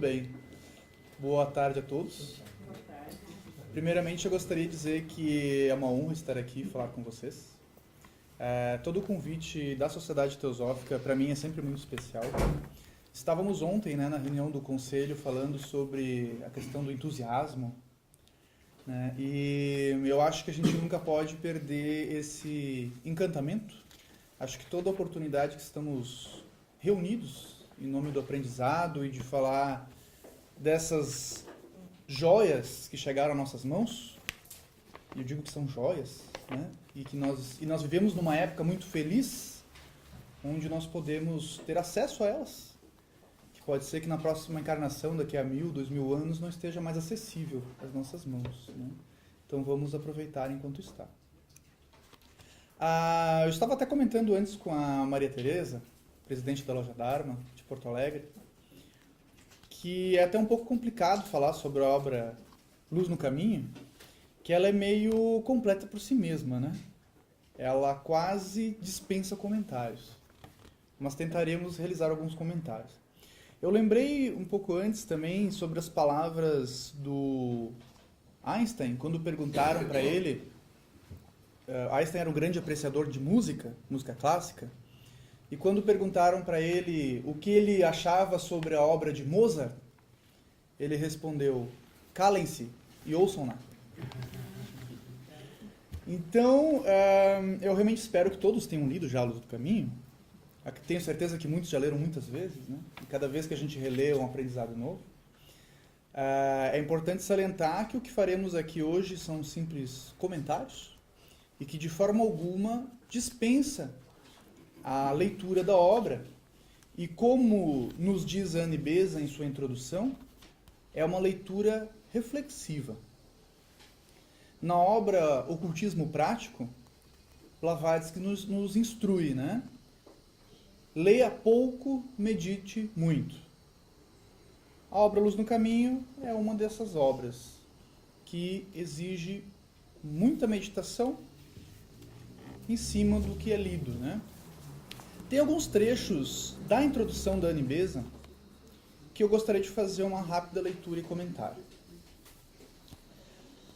bem. Boa tarde a todos. Boa tarde. Primeiramente, eu gostaria de dizer que é uma honra estar aqui e falar com vocês. Todo o convite da Sociedade Teosófica, para mim, é sempre muito especial. Estávamos ontem, na reunião do Conselho, falando sobre a questão do entusiasmo, né? E eu acho que a gente nunca pode perder esse encantamento. Acho que toda oportunidade que estamos reunidos em nome do aprendizado e de falar dessas joias que chegaram às nossas mãos, e eu digo que são joias, né? E nós vivemos numa época muito feliz, onde nós podemos ter acesso a elas. Que pode ser que na próxima encarnação, daqui a 1000, 2000 anos, não esteja mais acessível às nossas mãos, né? Então vamos aproveitar enquanto está. Eu estava até comentando antes com a Maria Tereza, presidente da Loja Dharma, de Porto Alegre, que é até um pouco complicado falar sobre a obra Luz no Caminho, que ela é meio completa por si mesma, né? Ela quase dispensa comentários, mas tentaremos realizar alguns comentários. Eu lembrei um pouco antes também sobre as palavras do Einstein, quando perguntaram para ele, Einstein era um grande apreciador de música clássica, e quando perguntaram para ele o que ele achava sobre a obra de Mozart, ele respondeu: calem-se e ouçam-na. Então, eu realmente espero que todos tenham lido já A Luz do Caminho. Tenho certeza que muitos já leram muitas vezes, né? E cada vez que a gente relê é um aprendizado novo. É importante salientar que o que faremos aqui hoje são simples comentários e que de forma alguma dispensa a leitura da obra. E como nos diz Anne Besant em sua introdução, é uma leitura reflexiva. Na obra Ocultismo Prático, Blavatsky nos instrui, né? Leia pouco, medite muito. A obra Luz no Caminho é uma dessas obras que exige muita meditação em cima do que é lido, né? Tem alguns trechos da introdução da Anne Besant que eu gostaria de fazer uma rápida leitura e comentário.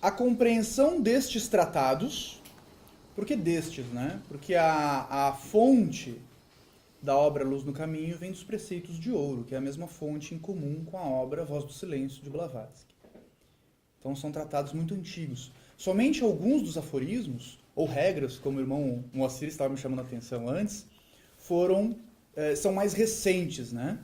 A compreensão destes tratados, por que destes, né? Porque a fonte da obra Luz no Caminho vem dos Preceitos de Ouro, que é a mesma fonte em comum com a obra Voz do Silêncio, de Blavatsky. Então são tratados muito antigos. Somente alguns dos aforismos, ou regras, como o irmão Moacir estava me chamando a atenção antes, são mais recentes, né?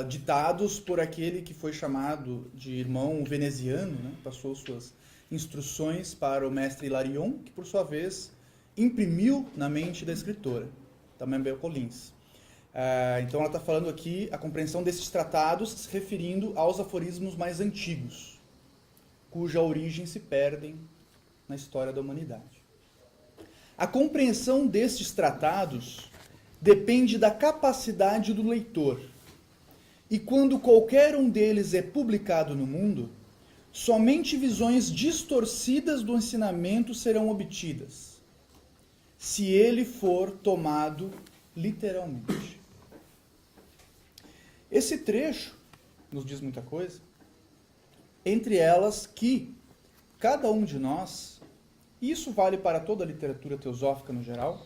Ditados por aquele que foi chamado de irmão veneziano, né? Passou suas instruções para o mestre Hilarion, que por sua vez imprimiu na mente da escritora, também Mabel Collins. Então ela está falando aqui a compreensão desses tratados, se referindo aos aforismos mais antigos, cuja origem se perdem na história da humanidade. A compreensão destes tratados depende da capacidade do leitor. E quando qualquer um deles é publicado no mundo, somente visões distorcidas do ensinamento serão obtidas, se ele for tomado literalmente. Esse trecho nos diz muita coisa, entre elas que cada um de nós, e isso vale para toda a literatura teosófica no geral,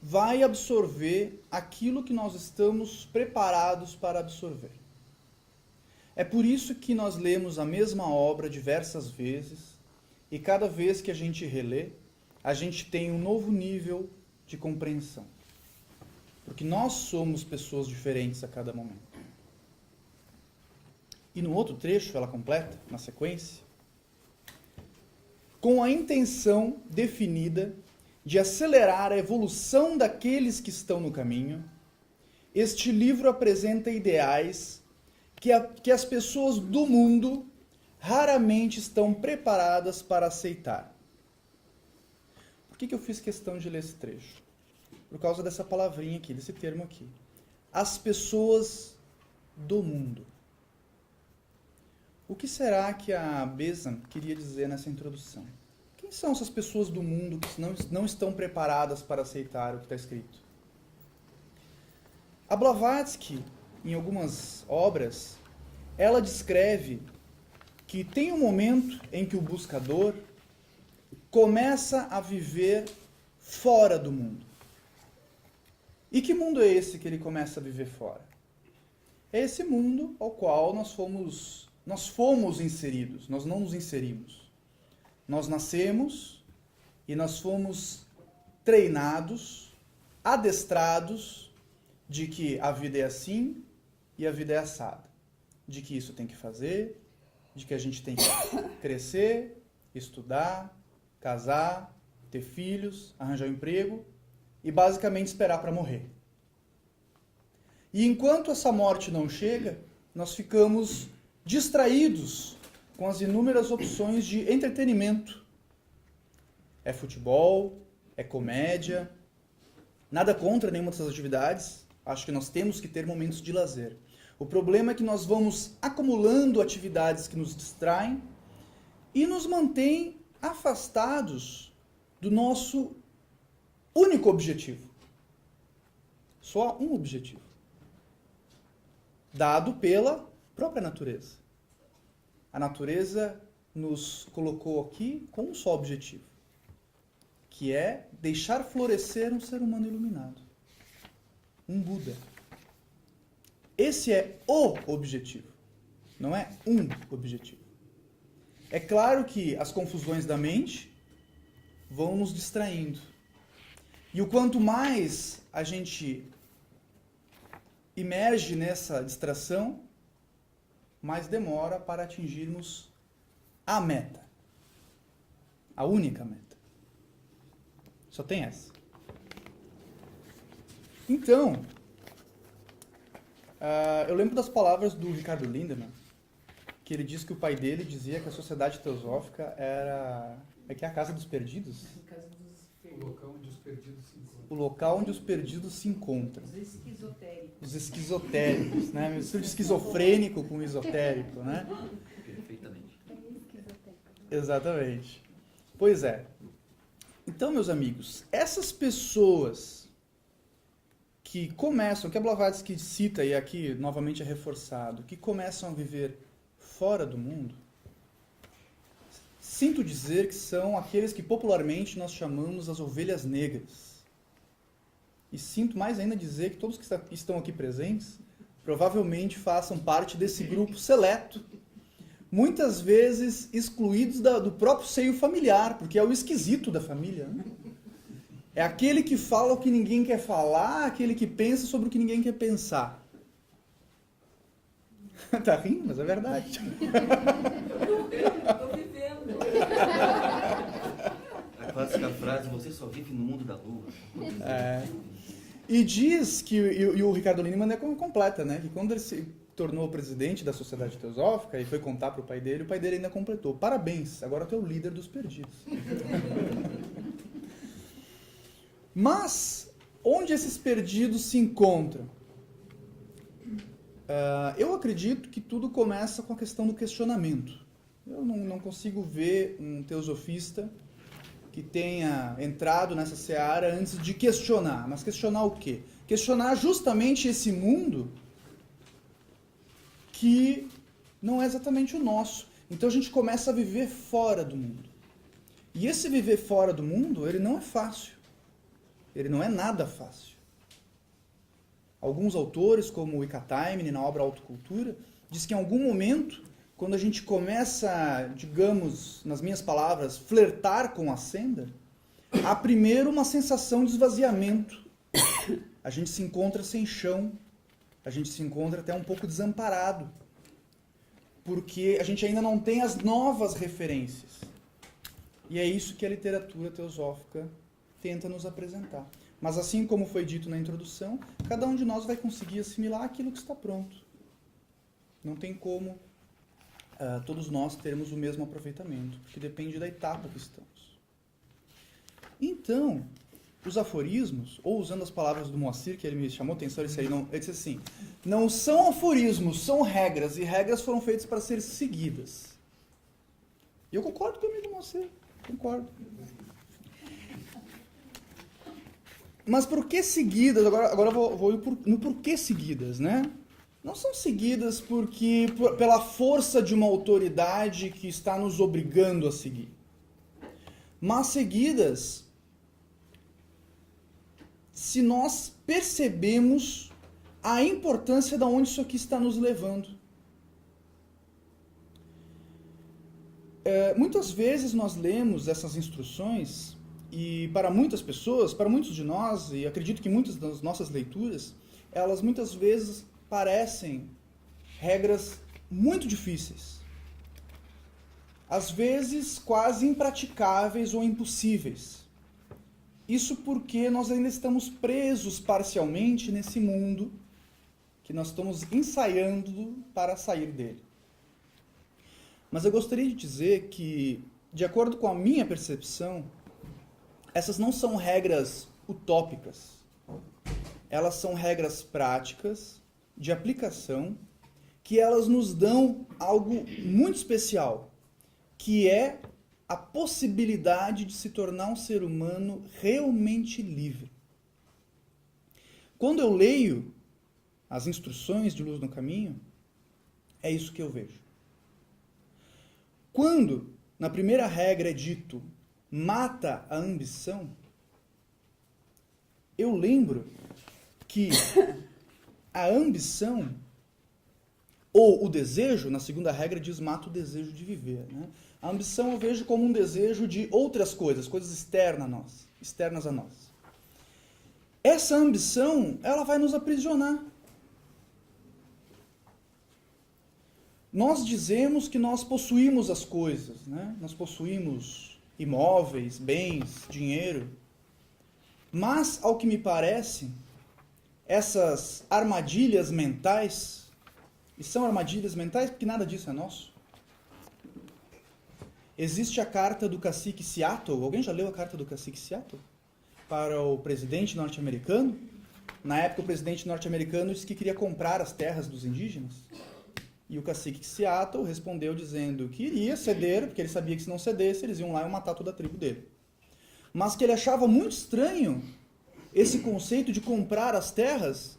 vai absorver aquilo que nós estamos preparados para absorver. É por isso que nós lemos a mesma obra diversas vezes, e cada vez que a gente relê, a gente tem um novo nível de compreensão. Porque nós somos pessoas diferentes a cada momento. E no outro trecho, ela completa, na sequência, com a intenção definida de acelerar a evolução daqueles que estão no caminho, este livro apresenta ideais que as pessoas do mundo raramente estão preparadas para aceitar. Por que eu fiz questão de ler esse trecho? Por causa dessa palavrinha aqui, desse termo aqui. As pessoas do mundo. O que será que a Besant queria dizer nessa introdução? Quem são essas pessoas do mundo que não estão preparadas para aceitar o que está escrito? A Blavatsky em algumas obras, ela descreve que tem um momento em que o buscador começa a viver fora do mundo. E que mundo é esse que ele começa a viver fora? É esse mundo ao qual nós fomos inseridos, nós não nos inserimos. Nós nascemos e nós fomos treinados, adestrados de que a vida é assim e a vida é assada. De que isso tem que fazer, de que a gente tem que crescer, estudar, casar, ter filhos, arranjar um emprego e basicamente esperar para morrer. E enquanto essa morte não chega, nós ficamos distraídos com as inúmeras opções de entretenimento. É futebol, é comédia, nada contra nenhuma dessas atividades, acho que nós temos que ter momentos de lazer. O problema é que nós vamos acumulando atividades que nos distraem e nos mantêm afastados do nosso único objetivo. Só um objetivo. Dado pela própria natureza. A natureza nos colocou aqui com um só objetivo, que é deixar florescer um ser humano iluminado. Um Buda. Esse é o objetivo, não é um objetivo. É claro que as confusões da mente vão nos distraindo. E o quanto mais a gente imerge nessa distração, mais demora para atingirmos a meta. A única meta. Só tem essa. Então, eu lembro das palavras do Ricardo Lindemann, que ele diz que o pai dele dizia que a sociedade teosófica era... É que é a casa dos perdidos? O local onde os perdidos se encontram. O local onde os perdidos se encontram. Os esquizotéricos, né? Mistura de esquizofrênico com esotérico, né? Perfeitamente. Exatamente. Pois é. Então, meus amigos, essas pessoas que começam, que a Blavatsky cita, e aqui novamente é reforçado, que começam a viver fora do mundo, sinto dizer que são aqueles que popularmente nós chamamos as ovelhas negras. E sinto mais ainda dizer que todos que estão aqui presentes provavelmente façam parte desse grupo seleto, muitas vezes excluídos do próprio seio familiar, porque é o esquisito da família, né? É aquele que fala o que ninguém quer falar, aquele que pensa sobre o que ninguém quer pensar. Tá rindo, mas é verdade. Tô vivendo. A clássica frase, você só vive no mundo da lua. E diz que, e o Ricardo Lindemann é completa, né? Que quando ele se tornou presidente da Sociedade Teosófica e foi contar para o pai dele ainda completou. Parabéns, agora tu é o líder dos perdidos. Mas, onde esses perdidos se encontram? Eu acredito que tudo começa com a questão do questionamento. Eu não consigo ver um teosofista que tenha entrado nessa seara antes de questionar. Mas questionar o quê? Questionar justamente esse mundo que não é exatamente o nosso. Então a gente começa a viver fora do mundo. E esse viver fora do mundo, ele não é fácil. Ele não é nada fácil. Alguns autores, como o Ika Taimini, na obra Autocultura, diz que em algum momento, quando a gente começa, digamos, nas minhas palavras, flertar com a senda, há primeiro uma sensação de esvaziamento. A gente se encontra sem chão, a gente se encontra até um pouco desamparado, porque a gente ainda não tem as novas referências. E é isso que a literatura teosófica tenta nos apresentar. Mas assim como foi dito na introdução, cada um de nós vai conseguir assimilar aquilo que está pronto. Não tem como todos nós termos o mesmo aproveitamento, porque depende da etapa que estamos. Então, os aforismos, ou usando as palavras do Moacir, que ele me chamou a atenção, ele disse assim, não são aforismos, são regras, e regras foram feitas para ser seguidas. E eu concordo com o amigo Moacir, concordo. Mas por que seguidas? Agora eu vou ir no porquê seguidas, né? não são seguidas pela força de uma autoridade que está nos obrigando a seguir, mas seguidas se nós percebemos a importância de onde isso aqui está nos levando. Muitas vezes nós lemos essas instruções e para muitas pessoas, para muitos de nós, e acredito que muitas das nossas leituras, elas muitas vezes parecem regras muito difíceis. Às vezes quase impraticáveis ou impossíveis. Isso porque nós ainda estamos presos parcialmente nesse mundo que nós estamos ensaiando para sair dele. Mas eu gostaria de dizer que, de acordo com a minha percepção, essas não são regras utópicas. Elas são regras práticas, de aplicação, que elas nos dão algo muito especial, que é a possibilidade de se tornar um ser humano realmente livre. Quando eu leio as instruções de Luz no Caminho, é isso que eu vejo. Quando, na primeira regra é dito, mata a ambição, eu lembro que a ambição, ou o desejo, na segunda regra diz mata o desejo de viver, né? A ambição eu vejo como um desejo de outras coisas, coisas externas a nós. Essa ambição, ela vai nos aprisionar. Nós dizemos que nós possuímos as coisas, né? Nós possuímos imóveis, bens, dinheiro. Mas, ao que me parece, essas armadilhas mentais, e são armadilhas mentais porque nada disso é nosso. Existe a carta do cacique Seattle. Alguém já leu a carta do cacique Seattle? Para o presidente norte-americano. Na época, o presidente norte-americano disse que queria comprar as terras dos indígenas. E o cacique Seattle respondeu dizendo que iria ceder, porque ele sabia que se não cedesse, eles iam lá e matar toda a tribo dele. Mas que ele achava muito estranho esse conceito de comprar as terras,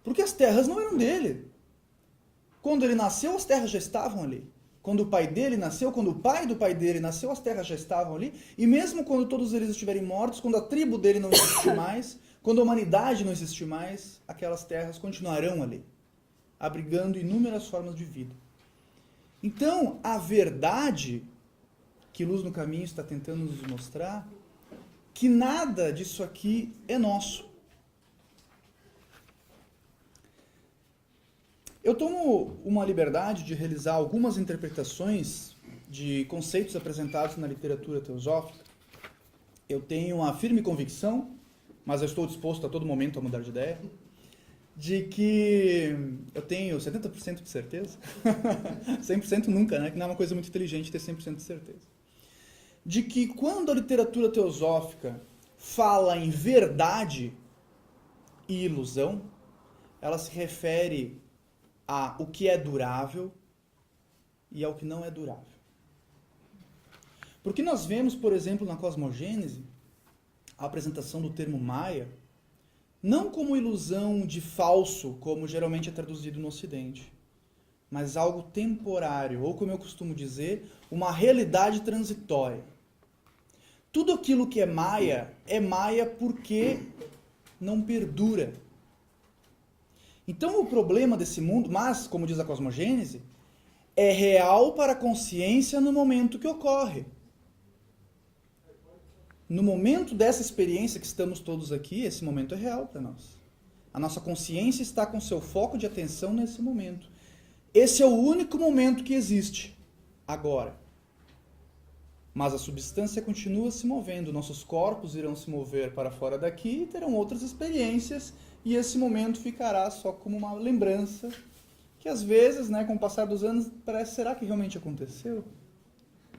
porque as terras não eram dele. Quando ele nasceu, as terras já estavam ali. Quando o pai dele nasceu, quando o pai do pai dele nasceu, as terras já estavam ali. E mesmo quando todos eles estiverem mortos, quando a tribo dele não existir mais, quando a humanidade não existir mais, aquelas terras continuarão ali, abrigando inúmeras formas de vida. Então, a verdade que Luz no Caminho está tentando nos mostrar, que nada disso aqui é nosso. Eu tomo uma liberdade de realizar algumas interpretações de conceitos apresentados na literatura teosófica. Eu tenho a firme convicção, mas eu estou disposto a todo momento a mudar de ideia, de que eu tenho 70% de certeza, 100% nunca, né? Que não é uma coisa muito inteligente ter 100% de certeza. De que quando a literatura teosófica fala em verdade e ilusão, ela se refere ao que é durável e ao que não é durável. Porque nós vemos, por exemplo, na cosmogênese, a apresentação do termo Maia, não como ilusão de falso, como geralmente é traduzido no Ocidente, mas algo temporário, ou como eu costumo dizer, uma realidade transitória. Tudo aquilo que é Maia porque não perdura. Então o problema desse mundo, mas, como diz a cosmogênese, é real para a consciência no momento que ocorre. No momento dessa experiência que estamos todos aqui, esse momento é real para nós. A nossa consciência está com seu foco de atenção nesse momento. Esse é o único momento que existe, agora. Mas a substância continua se movendo, nossos corpos irão se mover para fora daqui e terão outras experiências, e esse momento ficará só como uma lembrança, que às vezes, né, com o passar dos anos, parece, será que realmente aconteceu?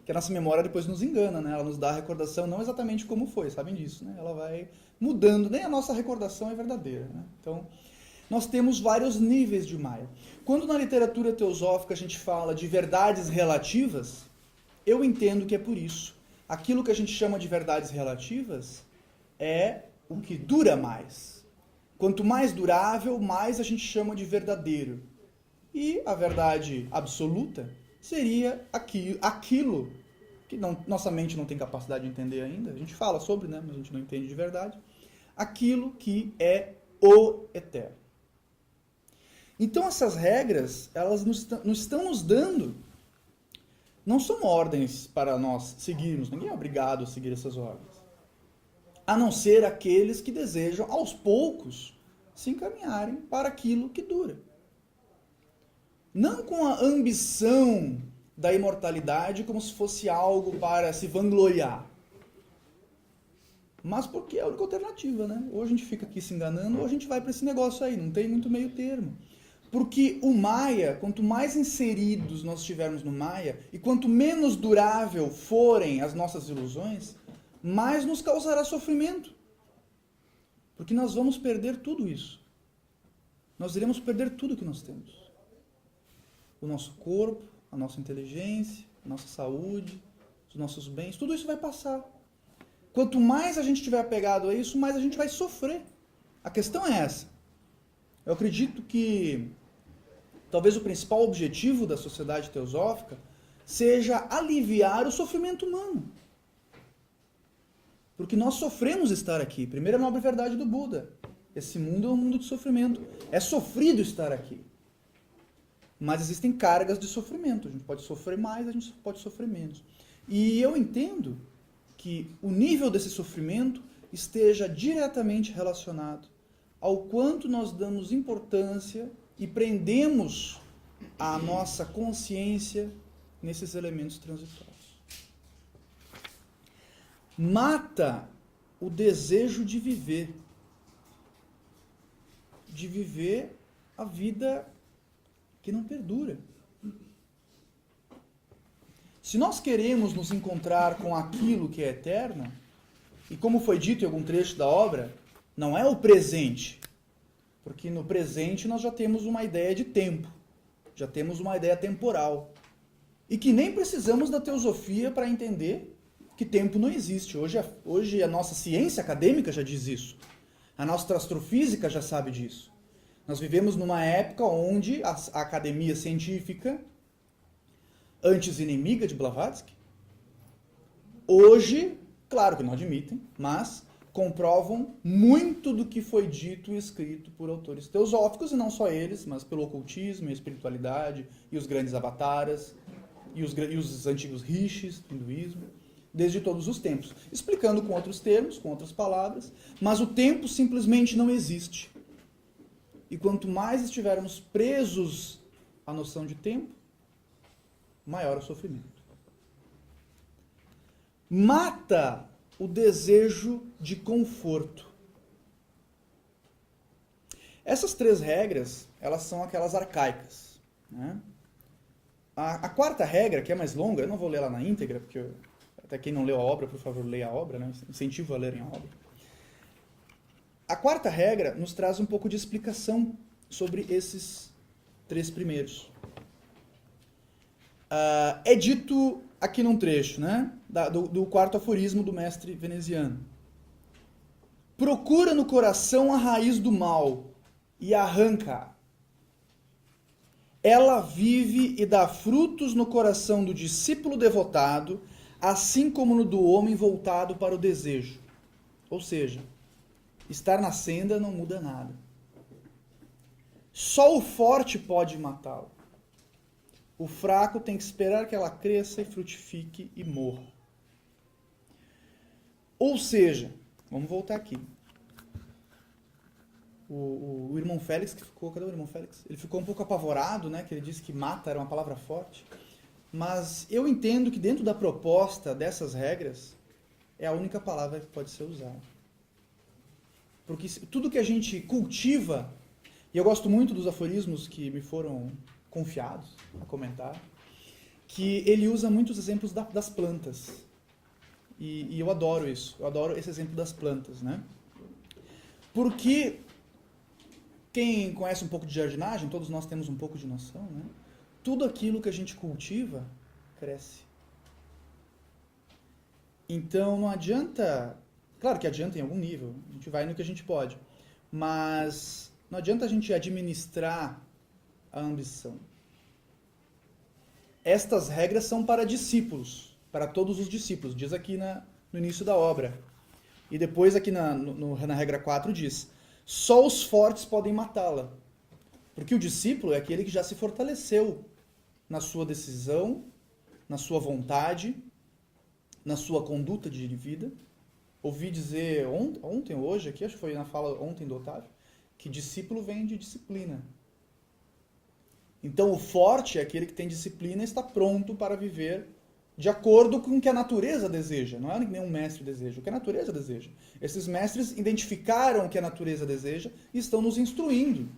Que a nossa memória depois nos engana, né? Ela nos dá a recordação não exatamente como foi, sabem disso, né? Ela vai mudando, nem a nossa recordação é verdadeira, né? Então, nós temos vários níveis de Maia. Quando na literatura teosófica a gente fala de verdades relativas, eu entendo que é por isso. Aquilo que a gente chama de verdades relativas é o que dura mais. Quanto mais durável, mais a gente chama de verdadeiro. E a verdade absoluta seria aquilo que nossa mente não tem capacidade de entender ainda. A gente fala sobre, né, mas a gente não entende de verdade. Aquilo que é o eterno. Então essas regras, elas nos estão nos dando, não são ordens para nós seguirmos, ninguém é obrigado a seguir essas ordens. A não ser aqueles que desejam, aos poucos, se encaminharem para aquilo que dura. Não com a ambição da imortalidade como se fosse algo para se vangloriar. Mas porque é a única alternativa, né? Ou a gente fica aqui se enganando, ou a gente vai para esse negócio aí, não tem muito meio termo. Porque o Maya, quanto mais inseridos nós estivermos no Maya, e quanto menos durável forem as nossas ilusões, mais nos causará sofrimento. Porque nós vamos perder tudo isso. Nós iremos perder tudo que nós temos. O nosso corpo, a nossa inteligência, a nossa saúde, os nossos bens, tudo isso vai passar. Quanto mais a gente estiver apegado a isso, mais a gente vai sofrer. A questão é essa. Eu acredito que talvez o principal objetivo da sociedade teosófica seja aliviar o sofrimento humano. Porque nós sofremos estar aqui. Primeira nobre verdade do Buda. Esse mundo é um mundo de sofrimento. É sofrido estar aqui. Mas existem cargas de sofrimento. A gente pode sofrer mais, a gente pode sofrer menos. E eu entendo que o nível desse sofrimento esteja diretamente relacionado ao quanto nós damos importância e prendemos a nossa consciência nesses elementos transitórios. Mata o desejo de viver a vida que não perdura. Se nós queremos nos encontrar com aquilo que é eterno, e como foi dito em algum trecho da obra, não é o presente, porque no presente nós já temos uma ideia de tempo, já temos uma ideia temporal, e que nem precisamos da teosofia para entender que tempo não existe. Hoje a nossa ciência acadêmica já diz isso. A nossa astrofísica já sabe disso. Nós vivemos numa época onde a academia científica, antes inimiga de Blavatsky, hoje, claro que não admitem, mas comprovam muito do que foi dito e escrito por autores teosóficos, e não só eles, mas pelo ocultismo, a espiritualidade, e os grandes avataras, e os antigos rishis do hinduísmo, desde todos os tempos, explicando com outros termos, com outras palavras, mas o tempo simplesmente não existe. E quanto mais estivermos presos à noção de tempo, maior o sofrimento. Mata o desejo de conforto. Essas três regras, elas são aquelas arcaicas, né? A quarta regra, que é mais longa, eu não vou ler ela na íntegra, porque até quem não leu a obra, por favor, leia a obra, né? Incentivo a lerem a obra. A quarta regra nos traz um pouco de explicação sobre esses três primeiros. É dito aqui num trecho, né, do quarto aforismo do mestre veneziano. Procura no coração a raiz do mal e arranca-a. Ela vive e dá frutos no coração do discípulo devotado, assim como no do homem voltado para o desejo. Ou seja, estar na senda não muda nada. Só o forte pode matá-lo. O fraco tem que esperar que ela cresça e frutifique e morra. Ou seja, vamos voltar aqui. O irmão Félix que ficou... Cadê o irmão Félix? Ele ficou um pouco apavorado, né? Que ele disse que mata era uma palavra forte. Mas eu entendo que dentro da proposta dessas regras é a única palavra que pode ser usada. Porque tudo que a gente cultiva, e eu gosto muito dos aforismos que me foram confiados a comentar, que ele usa muitos exemplos das plantas. E eu adoro isso. Eu adoro esse exemplo das plantas, né? Porque quem conhece um pouco de jardinagem, todos nós temos um pouco de noção, né? Tudo aquilo que a gente cultiva, cresce. Então não adianta... Claro que adianta em algum nível, a gente vai no que a gente pode. Mas não adianta a gente administrar a ambição. Estas regras são para discípulos, para todos os discípulos, diz aqui no início da obra. E depois aqui na regra 4 diz, só os fortes podem matá-la. Porque o discípulo é aquele que já se fortaleceu na sua decisão, na sua vontade, na sua conduta de vida. Ouvi dizer ontem ou hoje, aqui, acho que foi na fala ontem do Otávio, que discípulo vem de disciplina. Então o forte é aquele que tem disciplina e está pronto para viver de acordo com o que a natureza deseja. Não é que nenhum mestre deseja, o que a natureza deseja. Esses mestres identificaram o que a natureza deseja e estão nos instruindo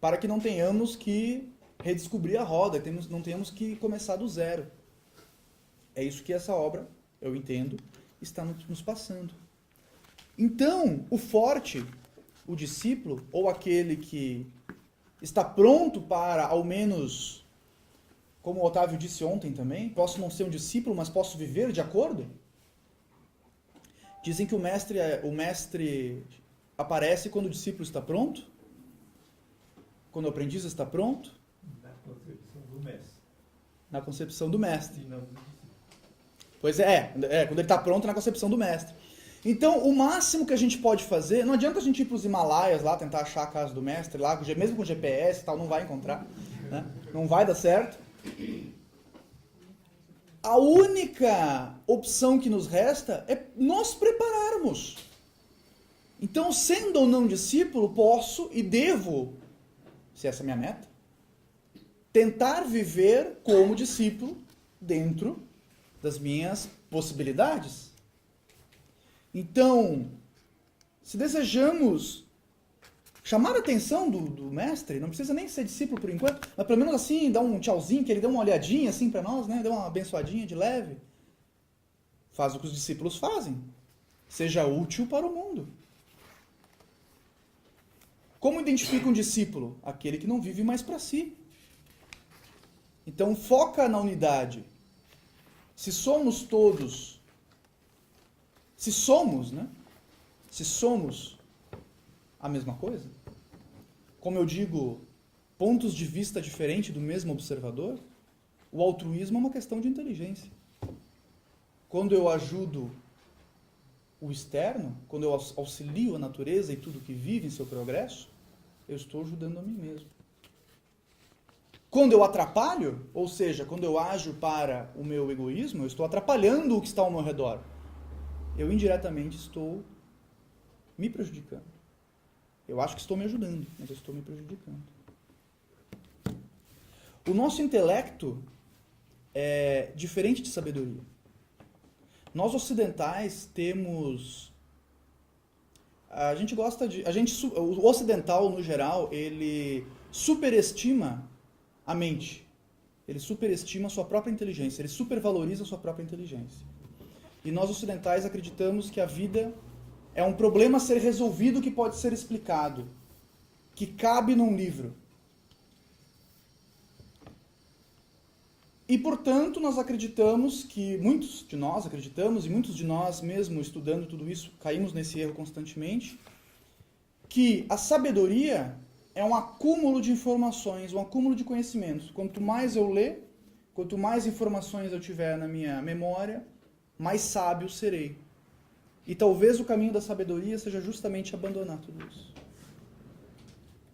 para que não tenhamos que redescobrir a roda, não tenhamos que começar do zero. É isso que essa obra, eu entendo, está nos passando. Então, o forte, o discípulo, ou aquele que está pronto para, ao menos, como o Otávio disse ontem também, posso não ser um discípulo, mas posso viver de acordo? Dizem que o mestre aparece quando o discípulo está pronto, quando o aprendiz está pronto. Na concepção do mestre. Na concepção do mestre. E não do discípulo. Pois é, quando ele está pronto na concepção do mestre. Então, o máximo que a gente pode fazer, não adianta a gente ir para os Himalaias lá, tentar achar a casa do mestre lá, mesmo com GPS e tal, não vai encontrar, né? Não vai dar certo. A única opção que nos resta é nós prepararmos. Então, sendo ou não discípulo, posso e devo, se essa é a minha meta, tentar viver como discípulo dentro das minhas possibilidades. Então, se desejamos chamar a atenção do mestre, não precisa nem ser discípulo por enquanto, mas pelo menos assim, dar um tchauzinho, que ele dê uma olhadinha assim para nós, né? Dê uma abençoadinha de leve. Faz o que os discípulos fazem. Seja útil para o mundo. Como identifica um discípulo? Aquele que não vive mais para si. Então, foca na unidade. Se somos todos, se somos a mesma coisa, como eu digo, pontos de vista diferentes do mesmo observador, o altruísmo é uma questão de inteligência. Quando eu ajudo o externo, quando eu auxilio a natureza e tudo que vive em seu progresso, eu estou ajudando a mim mesmo. Quando eu atrapalho, ou seja, quando eu ajo para o meu egoísmo, eu estou atrapalhando o que está ao meu redor. Eu indiretamente estou me prejudicando. Eu acho que estou me ajudando, mas eu estou me prejudicando. O nosso intelecto é diferente de sabedoria. Nós ocidentais temos... O ocidental, no geral, ele superestima a mente. Ele superestima a sua própria inteligência. Ele supervaloriza a sua própria inteligência. E nós ocidentais acreditamos que a vida é um problema a ser resolvido que pode ser explicado, que cabe num livro. E, portanto, nós acreditamos que, muitos de nós acreditamos, e muitos de nós mesmo estudando tudo isso, caímos nesse erro constantemente, que a sabedoria é um acúmulo de informações, um acúmulo de conhecimentos. Quanto mais eu ler, quanto mais informações eu tiver na minha memória, mais sábio serei. E talvez o caminho da sabedoria seja justamente abandonar tudo isso.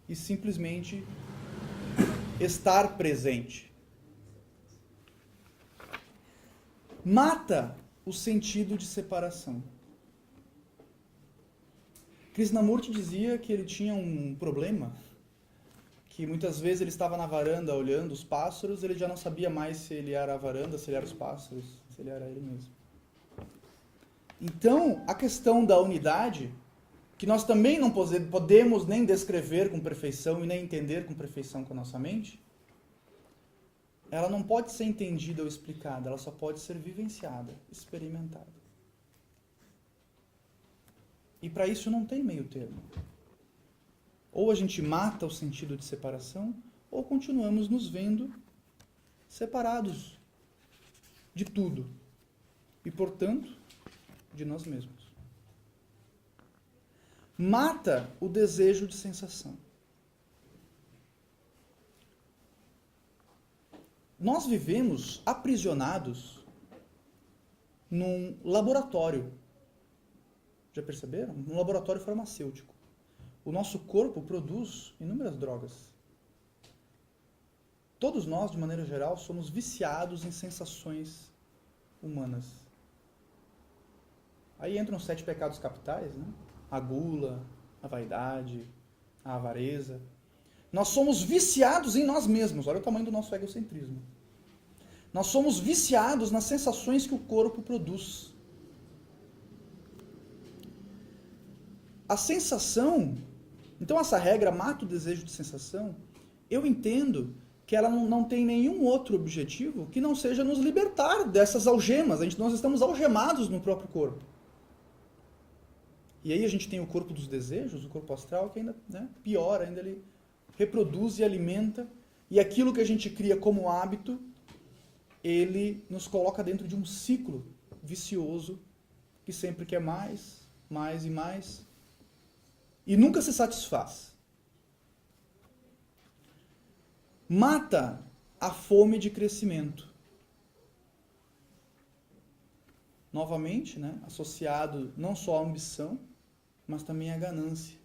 E simplesmente estar presente. Mata o sentido de separação. Krishnamurti dizia que ele tinha um problema, que muitas vezes ele estava na varanda olhando os pássaros, ele já não sabia mais se ele era a varanda, se ele era os pássaros, se ele era ele mesmo. Então, a questão da unidade, que nós também não podemos nem descrever com perfeição e nem entender com perfeição com a nossa mente, ela não pode ser entendida ou explicada, ela só pode ser vivenciada, experimentada. E para isso não tem meio termo. Ou a gente mata o sentido de separação, ou continuamos nos vendo separados de tudo. E, portanto, de nós mesmos. Mata o desejo de sensação. Nós vivemos aprisionados num laboratório. Já perceberam? Num laboratório farmacêutico. O nosso corpo produz inúmeras drogas. Todos nós, de maneira geral, somos viciados em sensações humanas. Aí entram os 7 pecados capitais, né? A gula, a vaidade, a avareza. Nós somos viciados em nós mesmos. Olha o tamanho do nosso egocentrismo. Nós somos viciados nas sensações que o corpo produz. A sensação... Então essa regra mata o desejo de sensação. Eu entendo que ela não tem nenhum outro objetivo que não seja nos libertar dessas algemas. Nós estamos algemados no próprio corpo. E aí a gente tem o corpo dos desejos, o corpo astral, que ainda, né, pior, ainda ele reproduz e alimenta. E aquilo que a gente cria como hábito, ele nos coloca dentro de um ciclo vicioso que sempre quer mais, mais e mais. E nunca se satisfaz. Mata a fome de crescimento. Novamente, né, associado não só à ambição, mas também à ganância.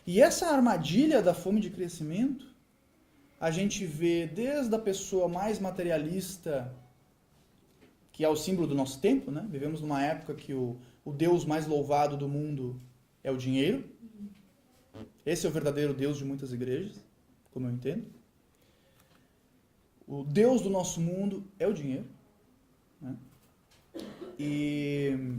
E essa armadilha da fome de crescimento, a gente vê desde a pessoa mais materialista, que é o símbolo do nosso tempo, né? Vivemos numa época que o Deus mais louvado do mundo é o dinheiro. Esse é o verdadeiro Deus de muitas igrejas, como eu entendo. O Deus do nosso mundo é o dinheiro, né? E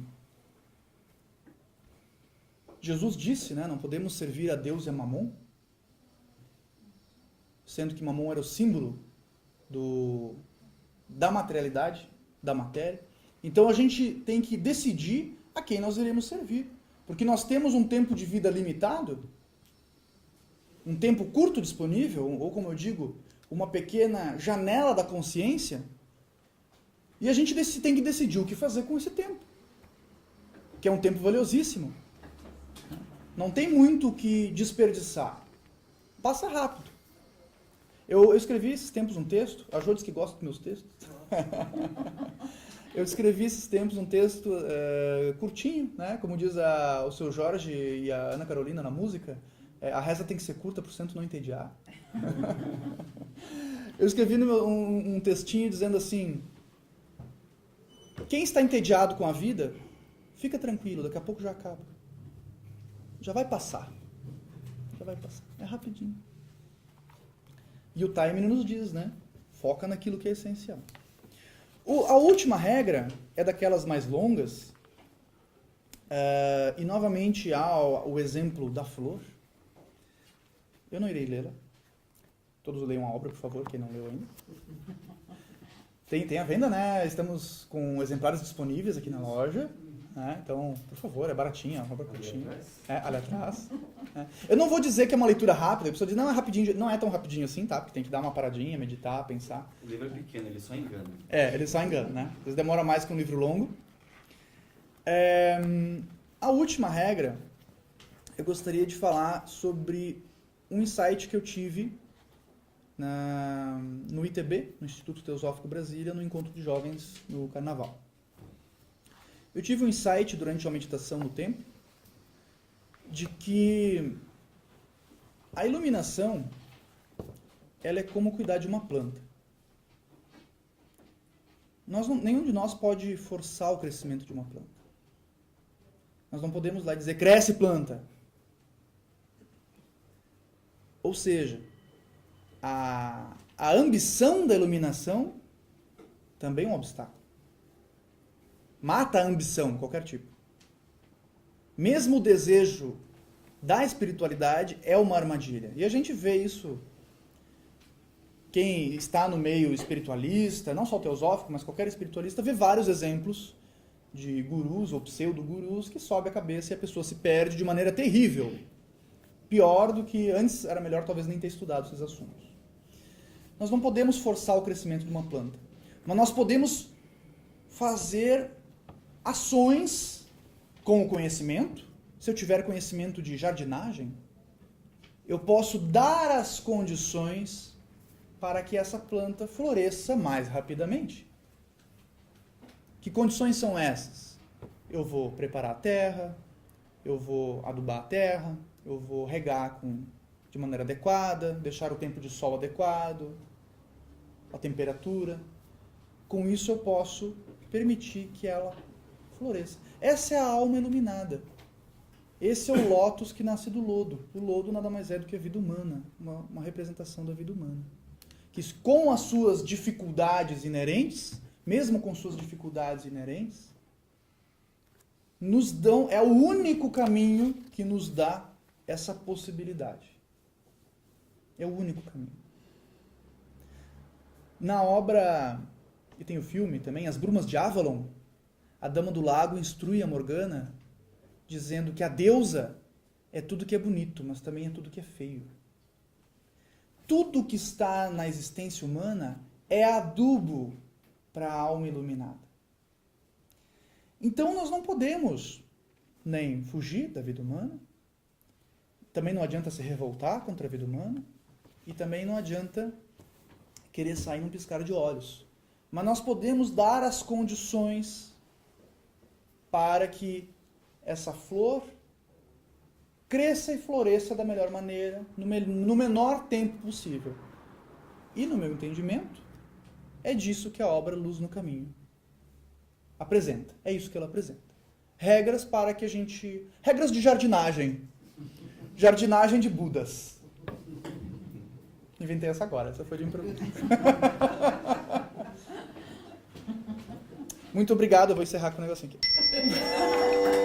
Jesus disse, né, não podemos servir a Deus e a Mamon, sendo que Mamon era o símbolo da materialidade, da matéria. Então a gente tem que decidir a quem nós iremos servir. Porque nós temos um tempo de vida limitado, um tempo curto disponível, ou como eu digo, uma pequena janela da consciência, e a gente tem que decidir o que fazer com esse tempo, que é um tempo valiosíssimo. Não tem muito o que desperdiçar. Passa rápido. Eu escrevi esses tempos um texto, a Jô diz que gosta dos meus textos. Eu escrevi esses tempos um texto curtinho, né? Como diz o seu Jorge e a Ana Carolina na música, a reza tem que ser curta para o santo não entediar. Eu escrevi um textinho dizendo assim: quem está entediado com a vida, fica tranquilo, daqui a pouco já acaba. Já vai passar. Já vai passar. É rapidinho. E o timing nos diz, né? Foca naquilo que é essencial. A última regra é daquelas mais longas. E novamente há o exemplo da flor. Eu não irei lê-la. Todos leiam a obra, por favor, quem não leu ainda. Tem a venda, né? Estamos com exemplares disponíveis aqui na loja. Então, por favor, é baratinha, uma obra curtinha. Ali atrás. Eu não vou dizer que é uma leitura rápida, a pessoa diz, não, é rapidinho, não é tão rapidinho assim, tá? Porque tem que dar uma paradinha, meditar, pensar. O livro é pequeno, ele só engana. Ele só engana, né? Às vezes demora mais que um livro longo. A última regra, eu gostaria de falar sobre um insight que eu tive no ITB, no Instituto Teosófico Brasília, no encontro de jovens no Carnaval. Eu tive um insight durante a meditação no tempo de que a iluminação ela é como cuidar de uma planta. Nenhum de nós pode forçar o crescimento de uma planta. Nós não podemos lá dizer, cresce planta. Ou seja, a ambição da iluminação também é um obstáculo. Mata a ambição, qualquer tipo. Mesmo o desejo da espiritualidade é uma armadilha. E a gente vê isso. Quem está no meio espiritualista, não só o teosófico, mas qualquer espiritualista, vê vários exemplos de gurus ou pseudo-gurus que sobe a cabeça e a pessoa se perde de maneira terrível. Pior do que antes, era melhor talvez nem ter estudado esses assuntos. Nós não podemos forçar o crescimento de uma planta, mas nós podemos fazer ações com o conhecimento. Se eu tiver conhecimento de jardinagem, eu posso dar as condições para que essa planta floresça mais rapidamente. Que condições são essas? Eu vou preparar a terra, eu vou adubar a terra, eu vou regar de maneira adequada, deixar o tempo de sol adequado, a temperatura. Com isso eu posso permitir que ela floresça. Essa é a alma iluminada. Esse é o lótus que nasce do lodo. O lodo nada mais é do que a vida humana, uma representação da vida humana. Que com as suas dificuldades inerentes, mesmo com suas dificuldades inerentes, é o único caminho que nos dá essa possibilidade. É o único caminho. Na obra, e tem o filme também, As Brumas de Avalon, a Dama do Lago instrui a Morgana dizendo que a deusa é tudo que é bonito, mas também é tudo que é feio. Tudo que está na existência humana é adubo para a alma iluminada. Então nós não podemos nem fugir da vida humana, também não adianta se revoltar contra a vida humana, e também não adianta querer sair num piscar de olhos. Mas nós podemos dar as condições para que essa flor cresça e floresça da melhor maneira, no menor tempo possível. E, no meu entendimento, é disso que a obra Luz no Caminho apresenta. É isso que ela apresenta. Regras para que a gente... Regras de jardinagem. Jardinagem de Budas. Inventei essa agora, essa foi de improviso. Muito obrigado, eu vou encerrar com um negocinho aqui.